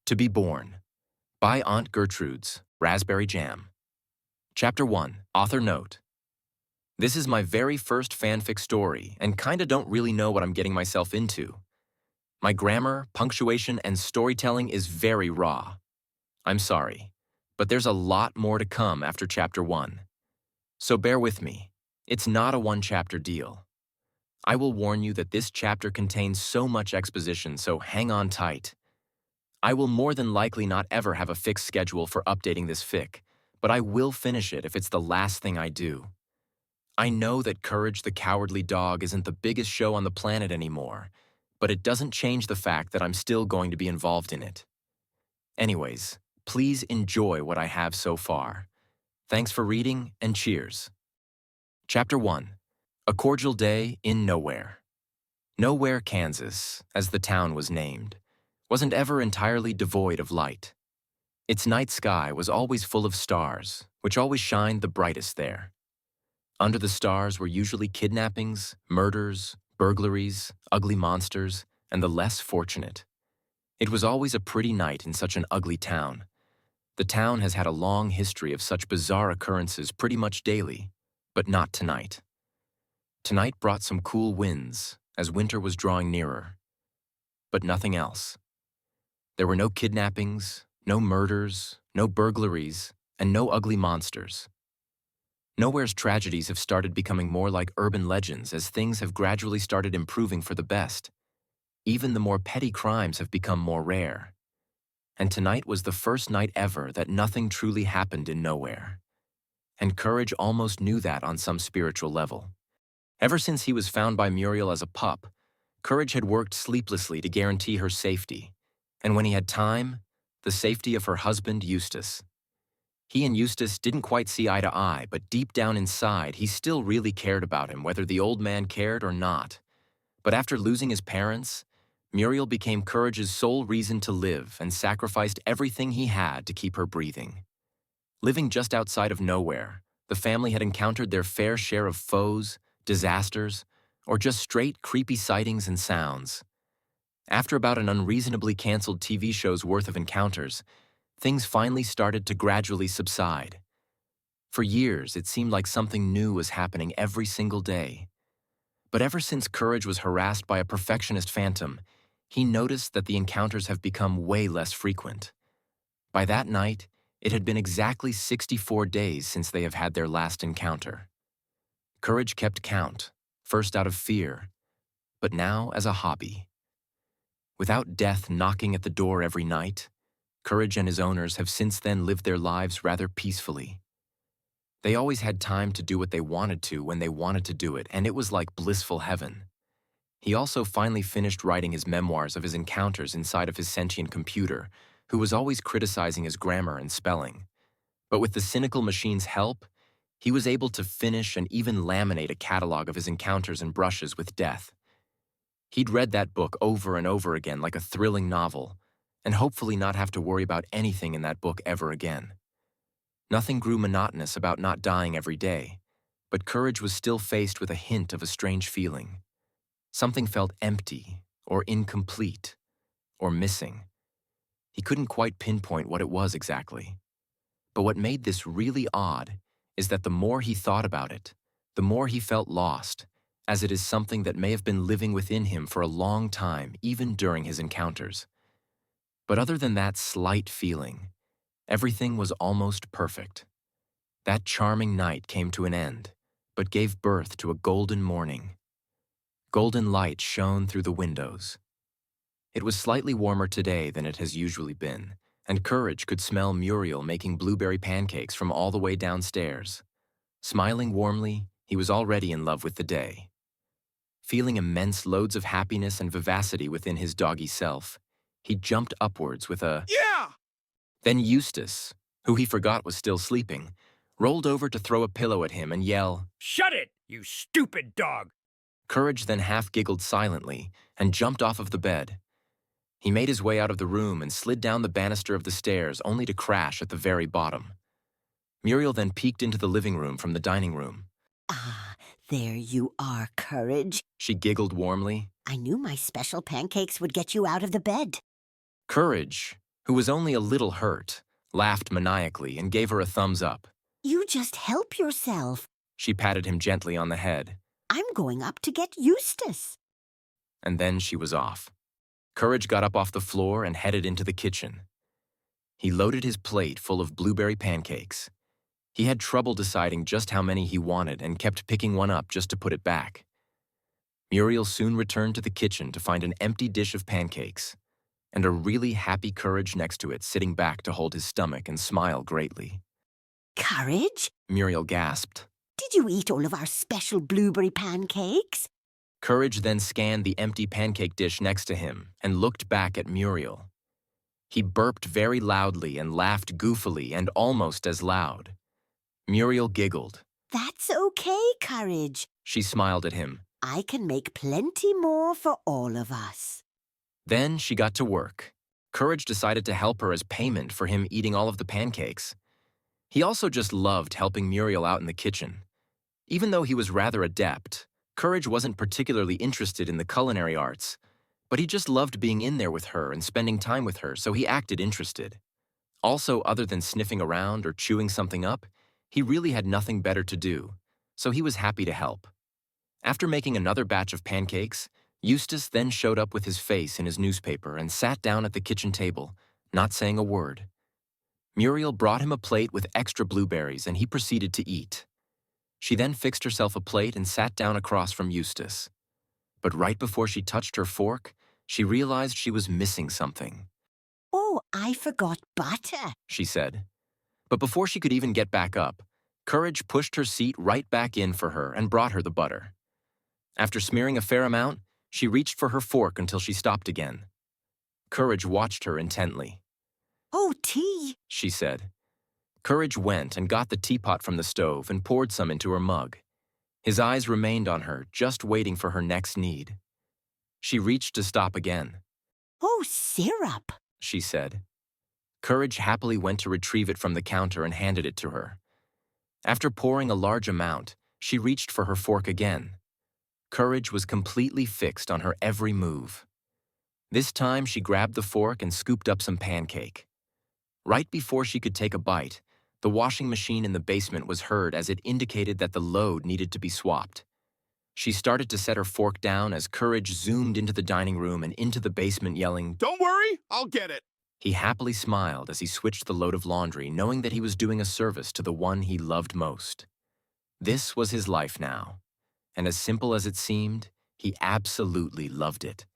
To be Born by Aunt Gertrude's Raspberry Jam. Chapter 1. Author Note. This is my very first fanfic story and kinda don't really know what I'm getting myself into. My grammar, punctuation, and storytelling is very raw. I'm sorry, but there's a lot more to come after Chapter 1. So bear with me. It's not a one-chapter deal. I will warn you that this chapter contains so much exposition, so hang on tight. I will more than likely not ever have a fixed schedule for updating this fic, but I will finish it if it's the last thing I do. I know that Courage the Cowardly Dog isn't the biggest show on the planet anymore, but it doesn't change the fact that I'm still going to be involved in it. Anyways, please enjoy what I have so far. Thanks for reading, and cheers. Chapter 1. A Cordial Day in Nowhere. Nowhere, Kansas, as the town was named, wasn't ever entirely devoid of light. Its night sky was always full of stars, which always shined the brightest there. Under the stars were usually kidnappings, murders, burglaries, ugly monsters, and the less fortunate. It was always a pretty night in such an ugly town. The town has had a long history of such bizarre occurrences pretty much daily, but not tonight. Tonight brought some cool winds, as winter was drawing nearer. But nothing else. There were no kidnappings, no murders, no burglaries, and no ugly monsters. Nowhere's tragedies have started becoming more like urban legends as things have gradually started improving for the best. Even the more petty crimes have become more rare. And tonight was the first night ever that nothing truly happened in Nowhere. And Courage almost knew that on some spiritual level. Ever since he was found by Muriel as a pup, Courage had worked sleeplessly to guarantee her safety. And when he had time, the safety of her husband, Eustace. He and Eustace didn't quite see eye to eye, but deep down inside, he still really cared about him, whether the old man cared or not. But after losing his parents, Muriel became Courage's sole reason to live and sacrificed everything he had to keep her breathing. Living just outside of Nowhere, the family had encountered their fair share of foes, disasters, or just straight creepy sightings and sounds. After about an unreasonably canceled TV show's worth of encounters, things finally started to gradually subside. For years, it seemed like something new was happening every single day. But ever since Courage was harassed by a perfectionist phantom, he noticed that the encounters have become way less frequent. By that night, it had been exactly 64 days since they have had their last encounter. Courage kept count, first out of fear, but now as a hobby. Without death knocking at the door every night, Courage and his owners have since then lived their lives rather peacefully. They always had time to do what they wanted to when they wanted to do it, and it was like blissful heaven. He also finally finished writing his memoirs of his encounters inside of his sentient computer, who was always criticizing his grammar and spelling. But with the cynical machine's help, he was able to finish and even laminate a catalog of his encounters and brushes with death. He'd read that book over and over again like a thrilling novel, and hopefully not have to worry about anything in that book ever again. Nothing grew monotonous about not dying every day, but Courage was still faced with a hint of a strange feeling. Something felt empty, or incomplete, or missing. He couldn't quite pinpoint what it was exactly. But what made this really odd is that the more he thought about it, the more he felt lost, as it is something that may have been living within him for a long time, even during his encounters. But other than that slight feeling, everything was almost perfect. That charming night came to an end, but gave birth to a golden morning. Golden light shone through the windows. It was slightly warmer today than it has usually been, and Courage could smell Muriel making blueberry pancakes from all the way downstairs. Smiling warmly, he was already in love with the day. Feeling immense loads of happiness and vivacity within his doggy self, he jumped upwards with a "Yeah!" Then Eustace, who he forgot was still sleeping, rolled over to throw a pillow at him and yell, "Shut it, you stupid dog!" Courage then half-giggled silently and jumped off of the bed. He made his way out of the room and slid down the banister of the stairs only to crash at the very bottom. Muriel then peeked into the living room from the dining room. Ah, there you are, Courage. She giggled warmly. I knew my special pancakes would get you out of the bed. Courage, who was only a little hurt, laughed maniacally and gave her a thumbs up. You just help yourself. She patted him gently on the head, I'm going up to get Eustace. and then she was off. Courage got up off the floor and headed into the kitchen. He loaded his plate full of blueberry pancakes. He had trouble deciding just how many he wanted and kept picking one up just to put it back. Muriel soon returned to the kitchen to find an empty dish of pancakes and a really happy Courage next to it sitting back to hold his stomach and smile greatly. Courage? Muriel gasped. Did you eat all of our special blueberry pancakes? Courage then scanned the empty pancake dish next to him and looked back at Muriel. He burped very loudly and laughed goofily and almost as loud. Muriel giggled. That's okay, Courage. She smiled at him. I can make plenty more for all of us. Then she got to work. Courage decided to help her as payment for him eating all of the pancakes. He also just loved helping Muriel out in the kitchen. Even though he was rather adept, Courage wasn't particularly interested in the culinary arts, but he just loved being in there with her and spending time with her, so he acted interested. Also, other than sniffing around or chewing something up, he really had nothing better to do, so he was happy to help. After making another batch of pancakes, Eustace then showed up with his face in his newspaper and sat down at the kitchen table, not saying a word. Muriel brought him a plate with extra blueberries and he proceeded to eat. She then fixed herself a plate and sat down across from Eustace. But right before she touched her fork, she realized she was missing something. Oh, I forgot butter, She said. But before she could even get back up, Courage pushed her seat right back in for her and brought her the butter. After smearing a fair amount, she reached for her fork until she stopped again. Courage watched her intently. Oh, tea. She said. Courage went and got the teapot from the stove and poured some into her mug. His eyes remained on her, just waiting for her next need. She reached to stop again. Oh, syrup. She said. Courage happily went to retrieve it from the counter and handed it to her. After pouring a large amount, she reached for her fork again. Courage was completely fixed on her every move. This time she grabbed the fork and scooped up some pancake. Right before she could take a bite, the washing machine in the basement was heard as it indicated that the load needed to be swapped. She started to set her fork down as Courage zoomed into the dining room and into the basement yelling, Don't worry, I'll get it. He happily smiled as he switched the load of laundry, knowing that he was doing a service to the one he loved most. This was his life now, and as simple as it seemed, he absolutely loved it.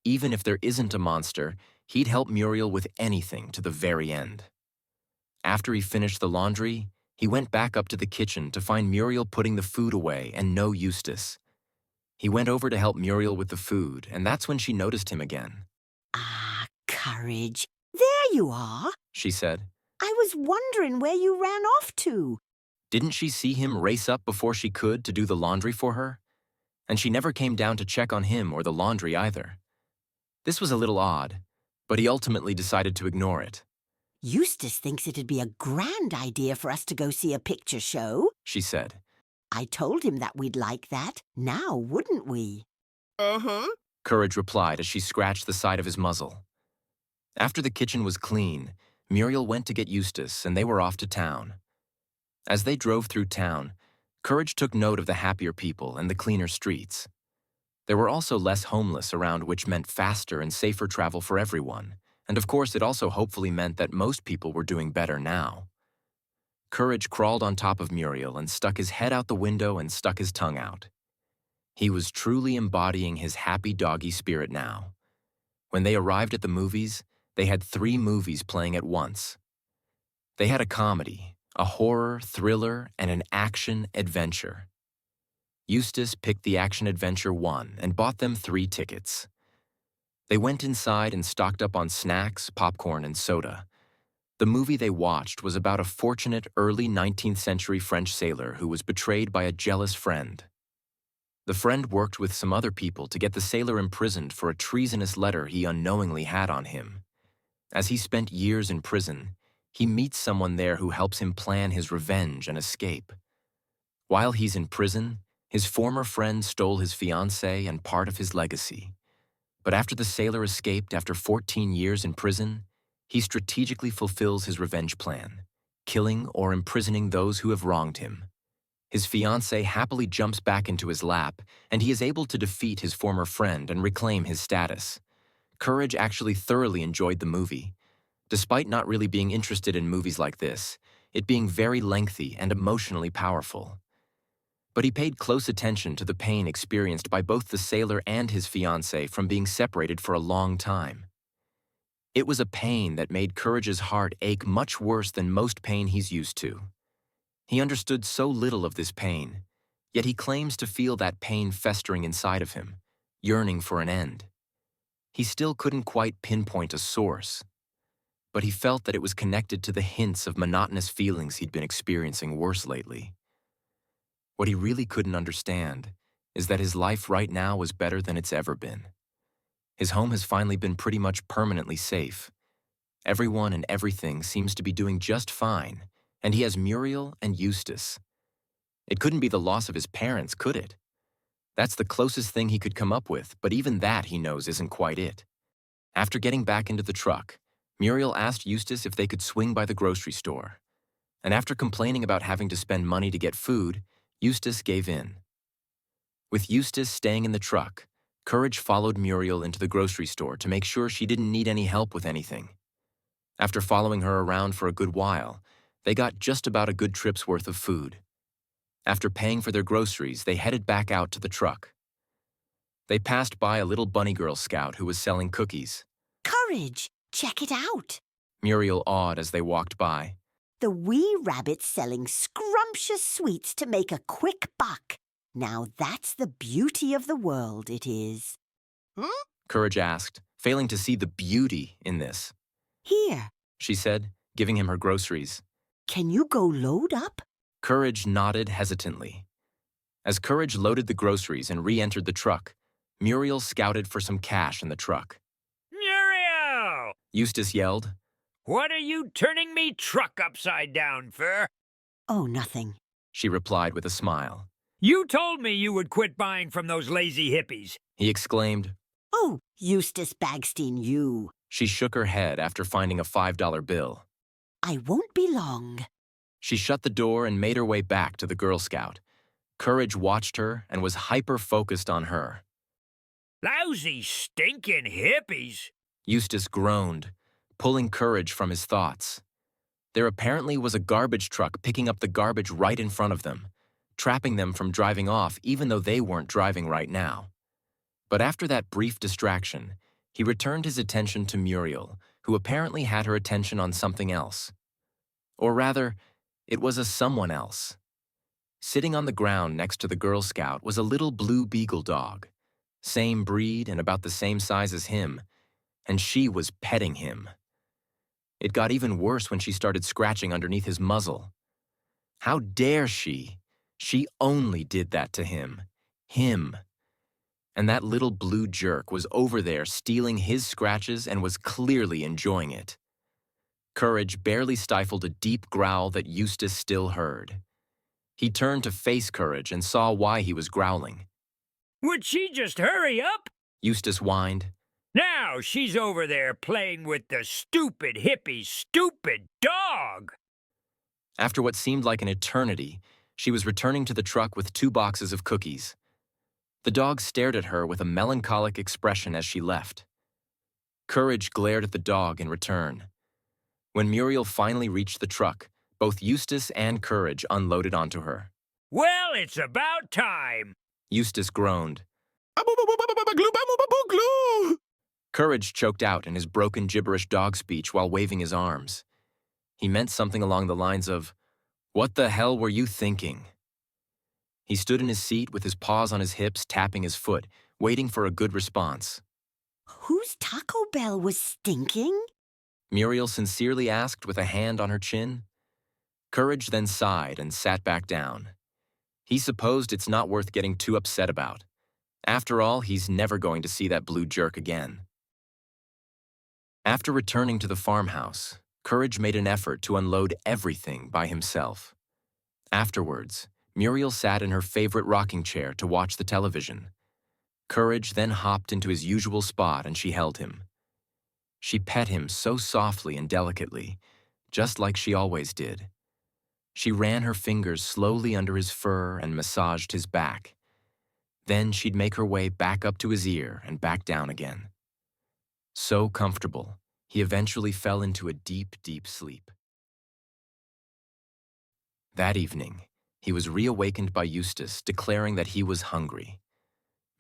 Even if there isn't a monster, he'd help Muriel with anything to the very end. After he finished the laundry, he went back up to the kitchen to find Muriel putting the food away and no Eustace. He went over to help Muriel with the food, and that's when she noticed him again. Ah, Courage. There you are. She said. I was wondering where you ran off to. Didn't she see him race up before she could to do the laundry for her? And she never came down to check on him or the laundry either. This was a little odd, but he ultimately decided to ignore it. Eustace thinks it'd be a grand idea for us to go see a picture show. She said. I told him that we'd like that. Now, wouldn't we? Uh-huh. Courage replied as she scratched the side of his muzzle. After the kitchen was clean, Muriel went to get Eustace and they were off to town. As they drove through town, Courage took note of the happier people and the cleaner streets. There were also less homeless around, which meant faster and safer travel for everyone, and of course it also hopefully meant that most people were doing better now. Courage crawled on top of Muriel and stuck his head out the window and stuck his tongue out. He was truly embodying his happy doggy spirit now. When they arrived at the movies, they had 3 movies playing at once. They had a comedy, a horror, thriller, and an action-adventure. Eustace picked the action-adventure one and bought them 3 tickets. They went inside and stocked up on snacks, popcorn, and soda. The movie they watched was about a fortunate early 19th century French sailor who was betrayed by a jealous friend. The friend worked with some other people to get the sailor imprisoned for a treasonous letter he unknowingly had on him. As he spent years in prison, he meets someone there who helps him plan his revenge and escape. While he's in prison, his former friend stole his fiancée and part of his legacy. But after the sailor escaped after 14 years in prison, He strategically fulfills his revenge plan, killing or imprisoning those who have wronged him. His fiancée happily jumps back into his lap, and he is able to defeat his former friend and reclaim his status. Courage actually thoroughly enjoyed the movie. Despite not really being interested in movies like this, it being very lengthy and emotionally powerful. But he paid close attention to the pain experienced by both the sailor and his fiancée from being separated for a long time. It was a pain that made Courage's heart ache much worse than most pain he's used to. He understood so little of this pain, yet he claims to feel that pain festering inside of him, yearning for an end. He still couldn't quite pinpoint a source, but he felt that it was connected to the hints of monotonous feelings he'd been experiencing worse lately. What he really couldn't understand is that his life right now was better than it's ever been. His home has finally been pretty much permanently safe. Everyone and everything seems to be doing just fine, and he has Muriel and Eustace. It couldn't be the loss of his parents, could it? That's the closest thing he could come up with, but even that he knows isn't quite it. After getting back into the truck, Muriel asked Eustace if they could swing by the grocery store. And after complaining about having to spend money to get food, Eustace gave in. With Eustace staying in the truck, Courage followed Muriel into the grocery store to make sure she didn't need any help with anything. After following her around for a good while, they got just about a good trip's worth of food. After paying for their groceries, they headed back out to the truck. They passed by a little bunny girl scout who was selling cookies. Courage, check it out. Muriel awed as they walked by. The wee rabbit's selling scrumptious sweets to make a quick buck. Now that's the beauty of the world, it is. Huh? Courage asked, failing to see the beauty in this. Here, She said, giving him her groceries. can you go load up? Courage nodded hesitantly. As Courage loaded the groceries and re-entered the truck, Muriel scouted for some cash in the truck. Muriel! Eustace yelled. What are you turning me truck upside down for? Oh, nothing. She replied with a smile. You told me you would quit buying from those lazy hippies. He exclaimed. Oh, Eustace Bagstein, you. She shook her head after finding a $5 bill. I won't be long. She shut the door and made her way back to the Girl Scout. Courage watched her and was hyper-focused on her. Lousy, stinking hippies. Eustace groaned, pulling Courage from his thoughts. There apparently was a garbage truck picking up the garbage right in front of them, trapping them from driving off even though they weren't driving right now. But after that brief distraction, he returned his attention to Muriel, who apparently had her attention on something else. Or rather, it was a someone else. Sitting on the ground next to the Girl Scout was a little blue beagle dog, same breed and about the same size as him, and she was petting him. It got even worse when she started scratching underneath his muzzle. How dare she? She only did that to him. Him. And that little blue jerk was over there stealing his scratches and was clearly enjoying it. Courage barely stifled a deep growl that Eustace still heard. He turned to face Courage and saw why he was growling. Would she just hurry up? Eustace whined. Now she's over there playing with the stupid hippie's stupid dog. After what seemed like an eternity, she was returning to the truck with 2 boxes of cookies. The dog stared at her with a melancholic expression as she left. Courage glared at the dog in return. When Muriel finally reached the truck, both Eustace and Courage unloaded onto her. Well, it's about time. Eustace groaned. Glue. Courage choked out in his broken gibberish dog speech while waving his arms. He meant something along the lines of, "What the hell were you thinking?" He stood in his seat with his paws on his hips, tapping his foot, waiting for a good response. Whose Taco Bell was stinking? Muriel sincerely asked with a hand on her chin. Courage then sighed and sat back down. He supposed it's not worth getting too upset about. After all, he's never going to see that blue jerk again. After returning to the farmhouse, Courage made an effort to unload everything by himself. Afterwards, Muriel sat in her favorite rocking chair to watch the television. Courage then hopped into his usual spot and she held him. She pet him so softly and delicately, just like she always did. She ran her fingers slowly under his fur and massaged his back. Then she'd make her way back up to his ear and back down again. So comfortable, he eventually fell into a deep, deep sleep. That evening, he was reawakened by Eustace declaring that he was hungry.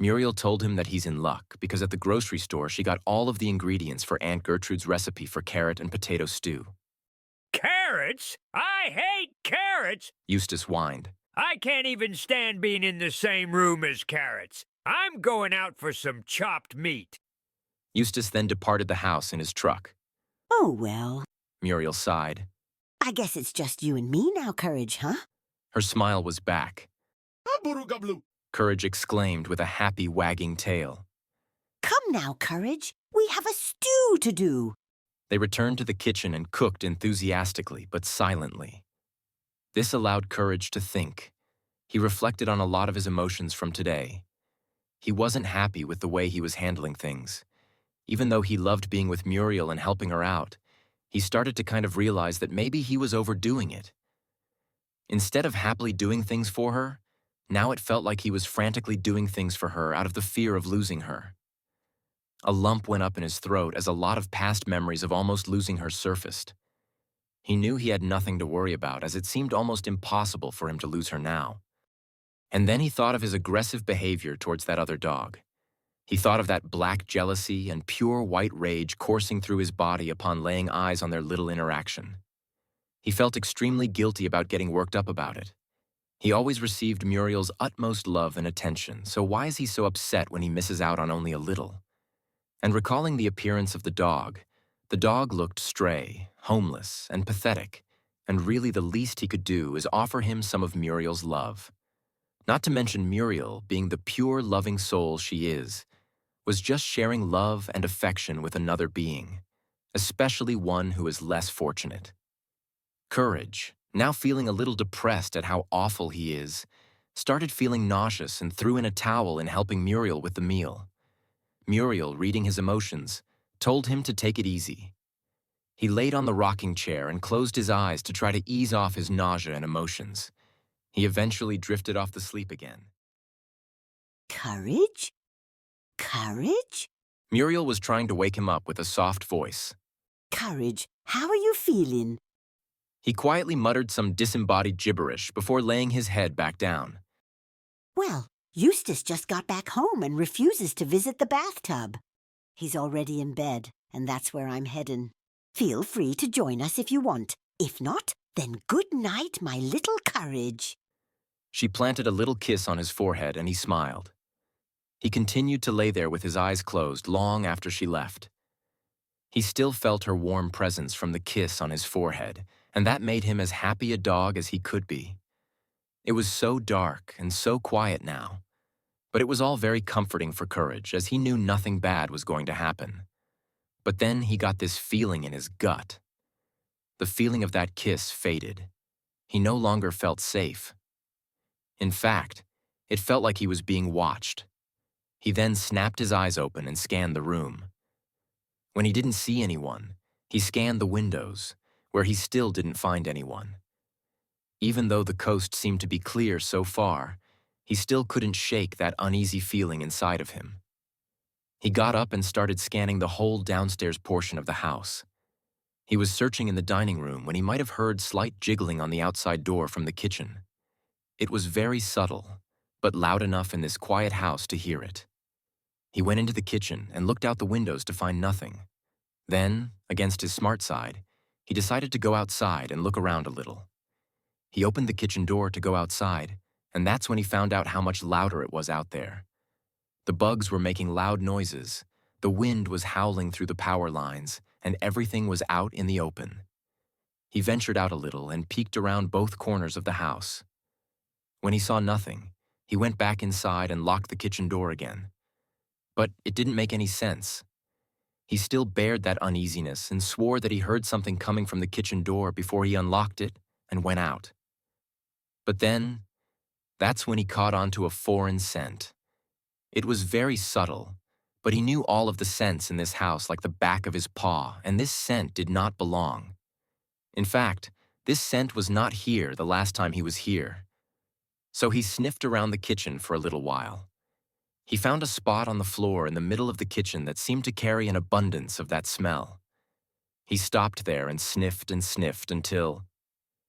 Muriel told him that he's in luck because at the grocery store she got all of the ingredients for Aunt Gertrude's recipe for carrot and potato stew. Carrots? I hate carrots! Eustace whined. I can't even stand being in the same room as carrots. I'm going out for some chopped meat. Eustace then departed the house in his truck. Oh, well, Muriel sighed. I guess it's just you and me now, Courage, huh? Her smile was back. Aburugablu. Courage exclaimed with a happy wagging tail. Come now, Courage. We have a stew to do. They returned to the kitchen and cooked enthusiastically but silently. This allowed Courage to think. He reflected on a lot of his emotions from today. He wasn't happy with the way he was handling things. Even though he loved being with Muriel and helping her out, he started to kind of realize that maybe he was overdoing it. Instead of happily doing things for her, now it felt like he was frantically doing things for her out of the fear of losing her. A lump went up in his throat as a lot of past memories of almost losing her surfaced. He knew he had nothing to worry about as it seemed almost impossible for him to lose her now. And then he thought of his aggressive behavior towards that other dog. He thought of that black jealousy and pure white rage coursing through his body upon laying eyes on their little interaction. He felt extremely guilty about getting worked up about it. He always received Muriel's utmost love and attention, so why is he so upset when he misses out on only a little? And recalling the appearance of the dog looked stray, homeless, and pathetic, and really the least he could do is offer him some of Muriel's love. Not to mention Muriel, being the pure, loving soul she is, was just sharing love and affection with another being, especially one who is less fortunate. Courage, now feeling a little depressed at how awful he is, started feeling nauseous and threw in a towel in helping Muriel with the meal. Muriel, reading his emotions, told him to take it easy. He laid on the rocking chair and closed his eyes to try to ease off his nausea and emotions. He eventually drifted off to sleep again. Courage? Courage? Muriel was trying to wake him up with a soft voice. Courage, how are you feeling? He quietly muttered some disembodied gibberish before laying his head back down. Well, Eustace just got back home and refuses to visit the bathtub. He's already in bed, and that's where I'm heading. Feel free to join us if you want. If not, then good night, my little Courage. She planted a little kiss on his forehead and he smiled. He continued to lay there with his eyes closed long after she left. He still felt her warm presence from the kiss on his forehead, and that made him as happy a dog as he could be. It was so dark and so quiet now, but it was all very comforting for Courage as he knew nothing bad was going to happen. But then he got this feeling in his gut. The feeling of that kiss faded. He no longer felt safe. In fact, it felt like he was being watched. He then snapped his eyes open and scanned the room. When he didn't see anyone, he scanned the windows, where he still didn't find anyone. Even though the coast seemed to be clear so far, he still couldn't shake that uneasy feeling inside of him. He got up and started scanning the whole downstairs portion of the house. He was searching in the dining room when he might have heard slight jiggling on the outside door from the kitchen. It was very subtle, but loud enough in this quiet house to hear it. He went into the kitchen and looked out the windows to find nothing. Then, against his smart side, he decided to go outside and look around a little. He opened the kitchen door to go outside, and that's when he found out how much louder it was out there. The bugs were making loud noises, the wind was howling through the power lines, and everything was out in the open. He ventured out a little and peeked around both corners of the house. When he saw nothing, he went back inside and locked the kitchen door again. But it didn't make any sense. He still bared that uneasiness and swore that he heard something coming from the kitchen door before he unlocked it and went out. But then, that's when he caught on to a foreign scent. It was very subtle, But he knew all of the scents in this house like the back of his paw, and this scent did not belong. In fact, this scent was not here the last time he was here. So he sniffed around the kitchen for a little while. He found a spot on the floor in the middle of the kitchen that seemed to carry an abundance of that smell. He stopped there and sniffed until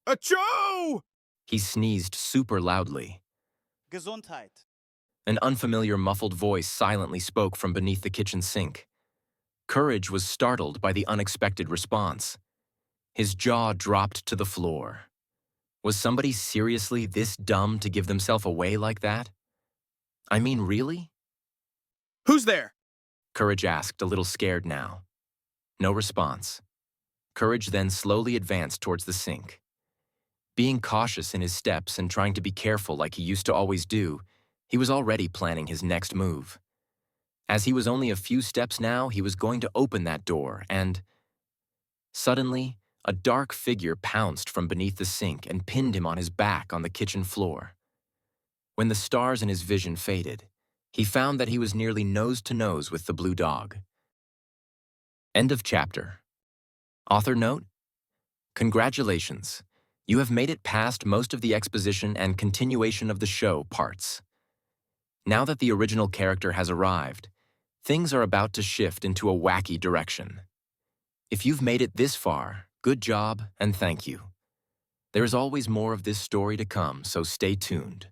Achoo! he sneezed super loudly. Gesundheit. An unfamiliar muffled voice silently spoke from beneath the kitchen sink. Courage was startled by the unexpected response. His jaw dropped to the floor. Was somebody seriously this dumb to give themselves away like that? I mean, really? Who's there? Courage asked, a little scared now. No response. Courage then slowly advanced towards the sink. Being cautious in his steps and trying to be careful like he used to always do, he was already planning his next move. As he was only a few steps now, he was going to open that door and... Suddenly, a dark figure pounced from beneath the sink and pinned him on his back on the kitchen floor. When the stars in his vision faded, he found that he was nearly nose to nose with the blue dog. End of chapter. Author note: congratulations. You have made it past most of the exposition and continuation of the show parts. Now that the original character has arrived, things are about to shift into a wacky direction. If you've made it this far, good job and thank you. There is always more of this story to come, so stay tuned.